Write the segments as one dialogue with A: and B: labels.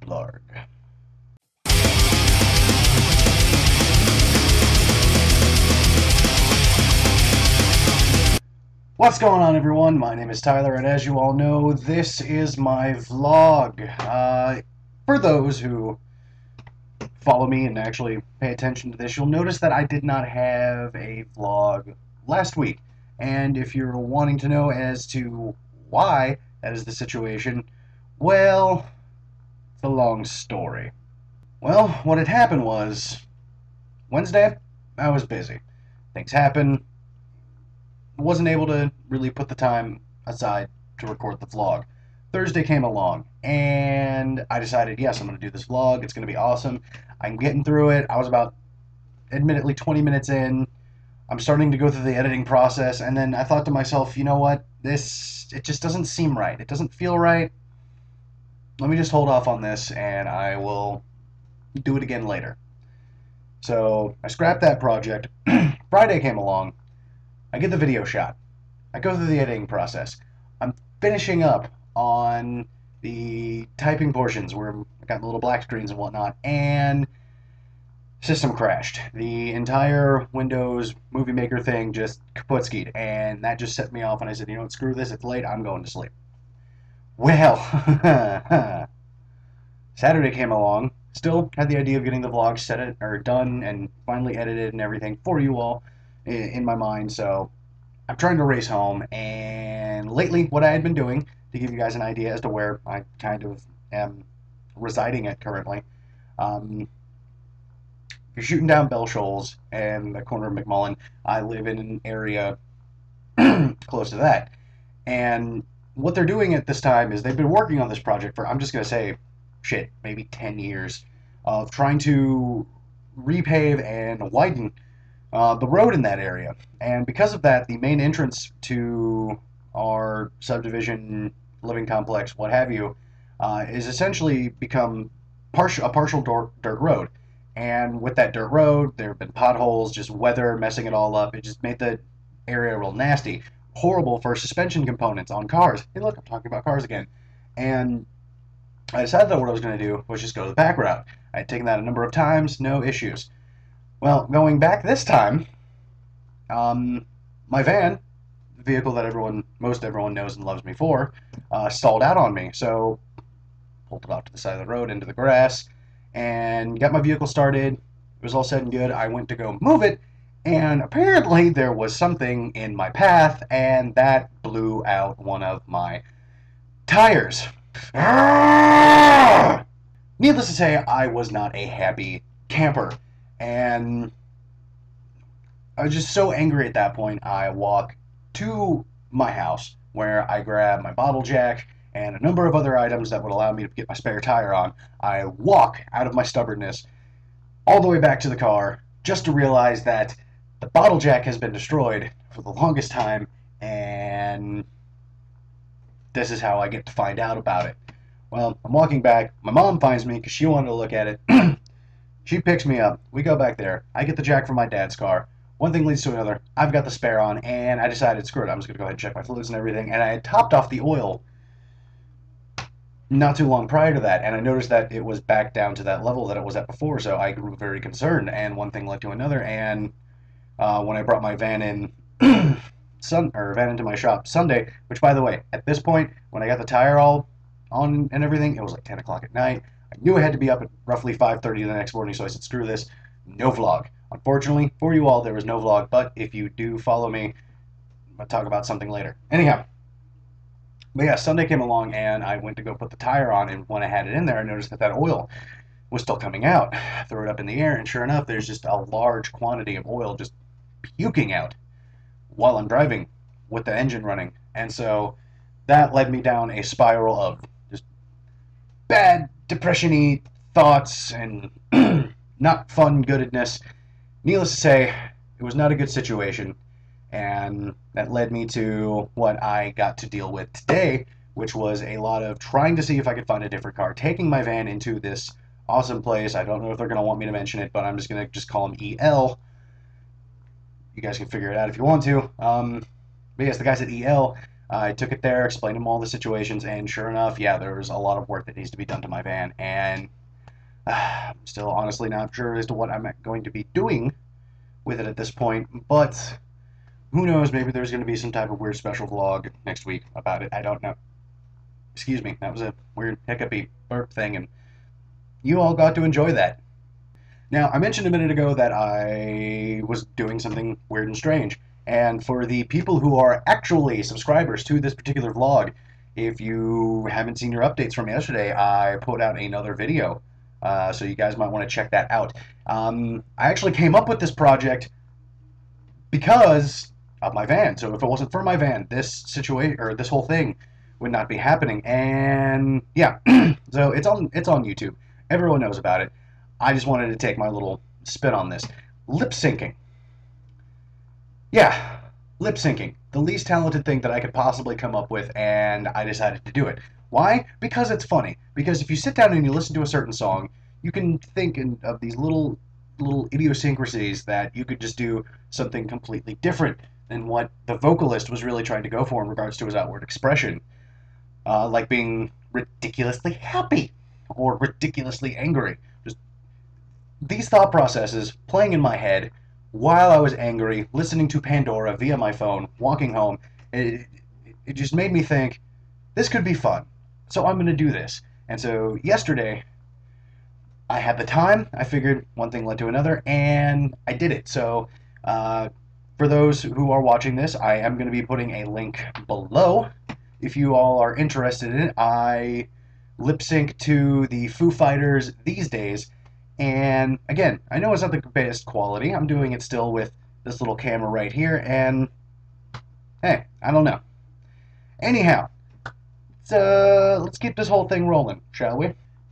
A: Blarg. What's going on, everyone? My name is Tyler, and as you all know, this is my vlog. For those who follow me and actually pay attention to this, you'll notice that I did not have a vlog last week. And if you're wanting to know as to why that is the situation, well, it's a long story. Well, what had happened was, Wednesday, I was busy. Things happened. Wasn't able to really put the time aside to record the vlog. Thursday came along, and I decided, yes, I'm going to do this vlog. It's going to be awesome. I'm getting through it. I was about, admittedly, 20 minutes in. I'm starting to go through the editing process, and then I thought to myself, you know what? It just doesn't seem right. It doesn't feel right. Let me just hold off on this, and I will do it again later. So I scrapped that project. Friday came along. I get the video shot. I go through the editing process. I'm finishing up on the typing portions where I got the little black screens and whatnot, and system crashed. The entire Windows Movie Maker thing just kaputskied, and that just set me off, and I said, you know what, screw this, it's late, I'm going to sleep. Well, Saturday came along, still had the idea of getting the vlog done and finally edited and everything for you all in my mind, so I'm trying to race home. And lately, what I had been doing, to give you guys an idea as to where I kind of am residing at currently, you're shooting down Bell Shoals and the corner of McMullen. I live in an area close to that, and what they're doing at this time is they've been working on this project for, I'm just going to say, shit, maybe 10 years, of trying to repave and widen the road in that area. And because of that, the main entrance to our subdivision, living complex, what have you, is essentially become a partial dirt road. And with that dirt road, there have been potholes, just weather messing it all up. It just made the area real nasty. Horrible for suspension components on cars. Hey, look, I'm talking about cars again. And I decided that what I was going to do was just go the back route. I had taken that a number of times, no issues. Well, going back this time, my van, the vehicle that most everyone knows and loves me for, stalled out on me. So, pulled it off to the side of the road into the grass, and got my vehicle started. It was all said and good. I went to go move it, and apparently there was something in my path, and that blew out one of my tires. Needless to say, I was not a happy camper. And I was just so angry at that point, I walk to my house where I grab my bottle jack and a number of other items that would allow me to get my spare tire on. I walk out of my stubbornness all the way back to the car just to realize that the bottle jack has been destroyed for the longest time, and this is how I get to find out about it. Well, I'm walking back. My mom finds me because she wanted to look at it. She picks me up. We go back there. I get the jack from my dad's car. One thing leads to another. I've got the spare on, and I decided, screw it, I'm just going to go ahead and check my fluids and everything. And I had topped off the oil not too long prior to that, and I noticed that it was back down to that level that it was at before, so I grew very concerned, and one thing led to another. And when I brought my van in, van into my shop Sunday, which, by the way, at this point, when I got the tire all on and everything, it was like 10 o'clock at night. I knew I had to be up at roughly 5:30 the next morning, so I said, screw this, no vlog. Unfortunately, for you all, there was no vlog, but if you do follow me, I'll talk about something later. Anyhow, but yeah, Sunday came along, and I went to go put the tire on, and when I had it in there, I noticed that oil was still coming out. I threw it up in the air, and sure enough, there's just a large quantity of oil just puking out while I'm driving with the engine running. And so that led me down a spiral of just bad, depression-y thoughts and not fun goodness. Needless to say, it was not a good situation, and that led me to what I got to deal with today, which was a lot of trying to see if I could find a different car, taking my van into this awesome place. I don't know if they're going to want me to mention it, but I'm just going to call them EL. You guys can figure it out if you want to. But yes, the guys at EL I took it there, explained him all the situations, and sure enough, yeah, there's a lot of work that needs to be done to my van, and I'm still honestly not sure as to what I'm going to be doing with it at this point, but who knows, maybe there's going to be some type of weird special vlog next week about it. I don't know. Excuse me, that was a weird hiccupy burp thing, and you all got to enjoy that. Now, I mentioned a minute ago that I was doing something weird and strange, and for the people who are actually subscribers to this particular vlog, if you haven't seen your updates from yesterday, I put out another video, so you guys might want to check that out. I actually came up with this project because of my van. So if it wasn't for my van, this situation or this whole thing would not be happening. And yeah, so it's on YouTube. Everyone knows about it. I just wanted to take my little spin on this. Lip syncing. Yeah, lip syncing. The least talented thing that I could possibly come up with, and I decided to do it. Why? Because it's funny. Because if you sit down and you listen to a certain song, you can think of these little idiosyncrasies that you could just do something completely different than what the vocalist was really trying to go for in regards to his outward expression. Like being ridiculously happy or ridiculously angry. Just these thought processes playing in my head while I was angry, listening to Pandora via my phone, walking home. It just made me think, this could be fun. So I'm going to do this. And so yesterday, I had the time. I figured one thing led to another, and I did it. So for those who are watching this, I am going to be putting a link below. If you all are interested in it, I lip sync to the Foo Fighters These Days. And again, I know it's not the best quality. I'm doing it still with this little camera right here, and hey, I don't know. Anyhow, let's keep this whole thing rolling, shall we?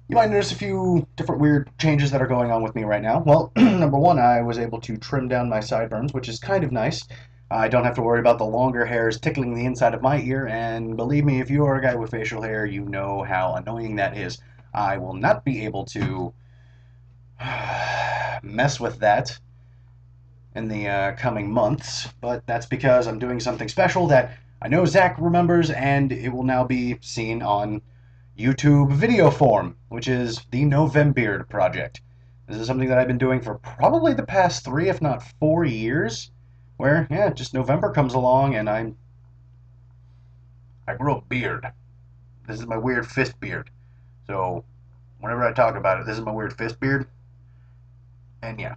A: You might notice a few different weird changes that are going on with me right now. Well, number one, I was able to trim down my sideburns, which is kind of nice. I don't have to worry about the longer hairs tickling the inside of my ear, and believe me, if you are a guy with facial hair, you know how annoying that is. I will not be able to mess with that in the coming months, but that's because I'm doing something special that I know Zach remembers, and it will now be seen on YouTube video form, which is the Novembeard project. This is something that I've been doing for probably the past 3, if not 4 years, where, yeah, just November comes along and I grow a beard. This is my weird fist beard. So, whenever I talk about it, this is my weird fist beard. And yeah,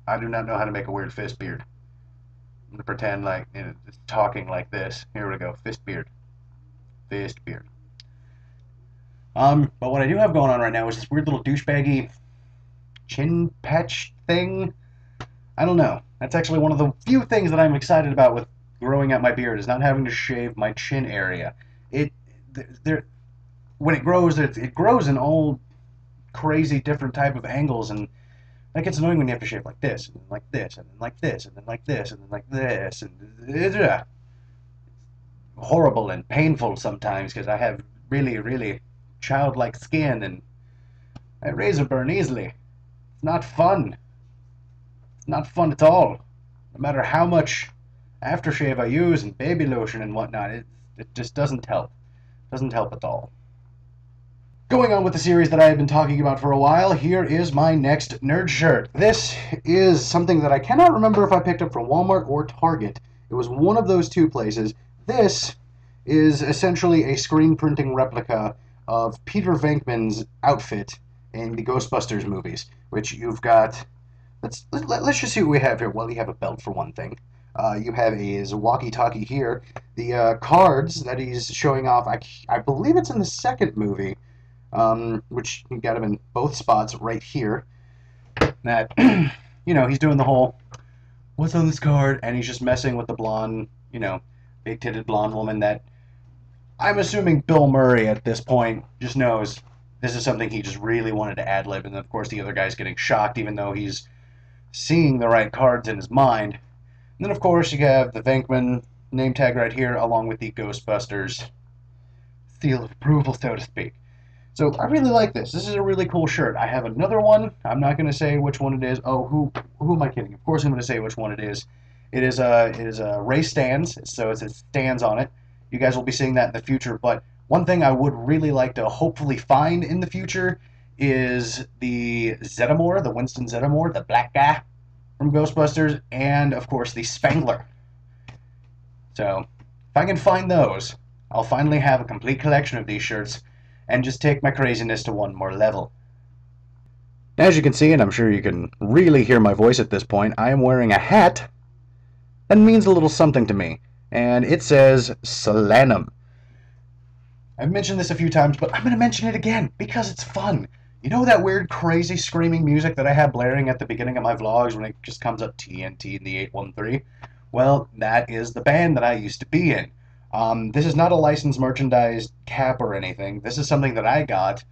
A: I do not know how to make a weird fist beard. I'm going to pretend like, it's talking like this. Here we go, fist beard. Fist beard. But what I do have going on right now is this weird little douchebaggy chin patch thing. I don't know. That's actually one of the few things that I'm excited about with growing out my beard, is not having to shave my chin area. When it grows in all crazy different type of angles, and that gets annoying when you have to shave like this, and then like this, and then like this, and then like this, and then like this, and it's horrible and painful sometimes because I have really, really childlike skin, and I razor burn easily. It's not fun. It's not fun at all. No matter how much aftershave I use and baby lotion and whatnot, it just doesn't help. Doesn't help at all. Going on with the series that I have been talking about for a while, here is my next nerd shirt. This is something that I cannot remember if I picked up from Walmart or Target. It was one of those two places. This is essentially a screen printing replica of Peter Venkman's outfit in the Ghostbusters movies, which you've got. Let's just see what we have here. Well, you have a belt for one thing. You have his walkie-talkie here. The cards that he's showing off, I believe it's in the second movie, which you got him in both spots right here. That, he's doing the whole, what's on this card? And he's just messing with the blonde, big-titted blonde woman that I'm assuming Bill Murray at this point just knows this is something he just really wanted to ad-lib, and of course the other guy's getting shocked even though he's seeing the right cards in his mind. And then of course you have the Venkman name tag right here along with the Ghostbusters seal of approval, so to speak. So I really like this. This is a really cool shirt. I have another one. I'm not going to say which one it is. Oh, who am I kidding? Of course I'm going to say which one it is. It is Ray Stans, so it says Stans on it. You guys will be seeing that in the future, but one thing I would really like to hopefully find in the future is the Zetamore, the Winston Zetamore, the black guy from Ghostbusters, and of course the Spangler. So if I can find those, I'll finally have a complete collection of these shirts and just take my craziness to one more level. As you can see, and I'm sure you can really hear my voice at this point, I am wearing a hat that means a little something to me, and it says Solanum. I've mentioned this a few times, but I'm going to mention it again because it's fun. You know that weird, crazy, screaming music that I have blaring at the beginning of my vlogs when it just comes up TNT in the 813? Well, that is the band that I used to be in. This is not a licensed merchandise cap or anything. This is something that I got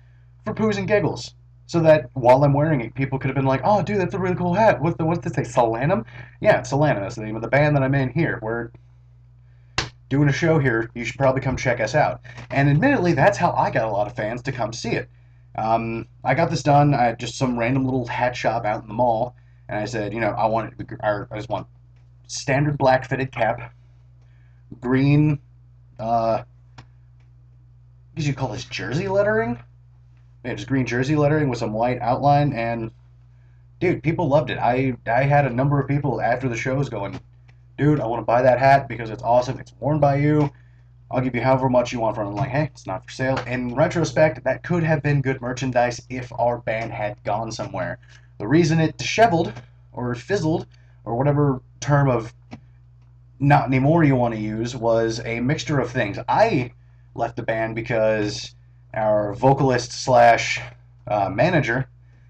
A: for poos and giggles. So that while I'm wearing it, people could have been like, "Oh, dude, that's a really cool hat. What's this say, Solanum?" Yeah, it's Solanum. That's the name of the band that I'm in here. We're doing a show here. You should probably come check us out. And admittedly, that's how I got a lot of fans to come see it. I got this done at just some random little hat shop out in the mall, and I said, I just want standard black fitted cap, green, what did you call this, jersey lettering? Yeah, just green jersey lettering with some white outline, and dude, people loved it. I had a number of people after the shows going, "Dude, I want to buy that hat because it's awesome. It's worn by you. I'll give you however much you want for it." I'm like, "Hey, it's not for sale." In retrospect, that could have been good merchandise if our band had gone somewhere. The reason it disheveled or fizzled or whatever term of not anymore you want to use was a mixture of things. I left the band because our vocalist slash manager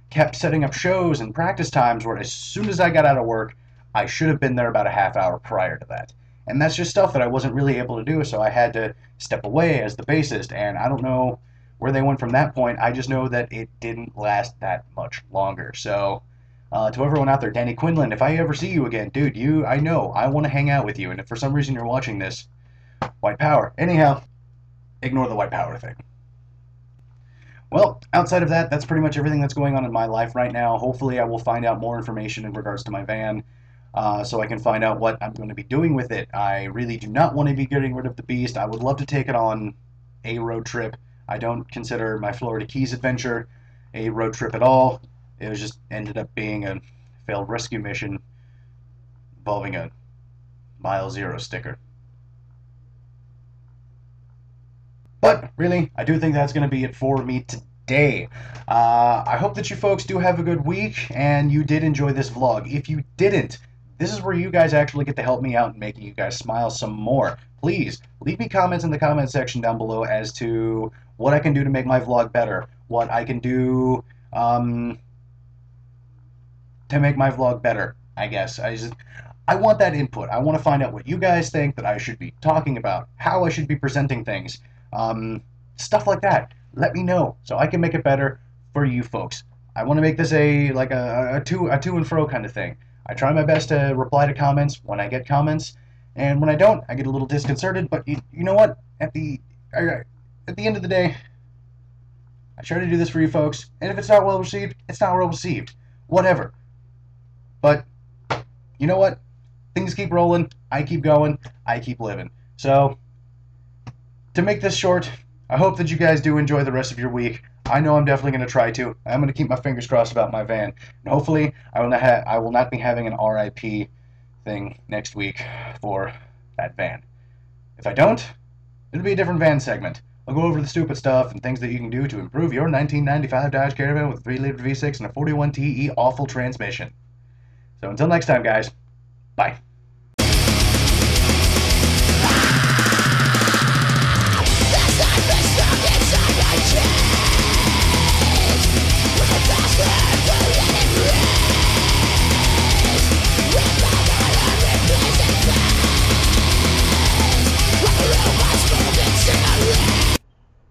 A: kept setting up shows and practice times where as soon as I got out of work, I should have been there about a half hour prior to that. And that's just stuff that I wasn't really able to do, so I had to step away as the bassist, and I don't know where they went from that point. I just know that it didn't last that much longer. So to everyone out there, Danny Quinlan, if I ever see you again, dude, I know I want to hang out with you, and if for some reason you're watching this, white power. Anyhow, ignore the white power thing. Well, outside of that, that's pretty much everything that's going on in my life right now. Hopefully I will find out more information in regards to my van, so I can find out what I'm going to be doing with it. I really do not want to be getting rid of the beast. I would love to take it on a road trip. I don't consider my Florida Keys adventure a road trip at all. It was just ended up being a failed rescue mission involving a Mile Zero sticker. But really, I do think that's going to be it for me today. I hope that you folks do have a good week and you did enjoy this vlog. If you didn't, this is where you guys actually get to help me out in making you guys smile some more. Please, leave me comments in the comment section down below as to what I can do to make my vlog better, what I can do to make my vlog better, I guess. I want that input. I want to find out what you guys think that I should be talking about, how I should be presenting things. Stuff like that. Let me know so I can make it better for you folks. I want to make this a to and fro kind of thing. I try my best to reply to comments when I get comments, and when I don't, I get a little disconcerted. But you know what? At the end of the day, I try to do this for you folks. And if it's not well received, it's not well received. Whatever. But you know what? Things keep rolling. I keep going. I keep living. So, to make this short, I hope that you guys do enjoy the rest of your week. I know I'm definitely going to try to. I'm going to keep my fingers crossed about my van. And hopefully, I will not be having an RIP thing next week for that van. If I don't, it'll be a different van segment. I'll go over the stupid stuff and things that you can do to improve your 1995 Dodge Caravan with a 3-liter V6 and a 41 TE awful transmission. So until next time, guys, bye.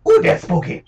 A: Ooh, that's spooky.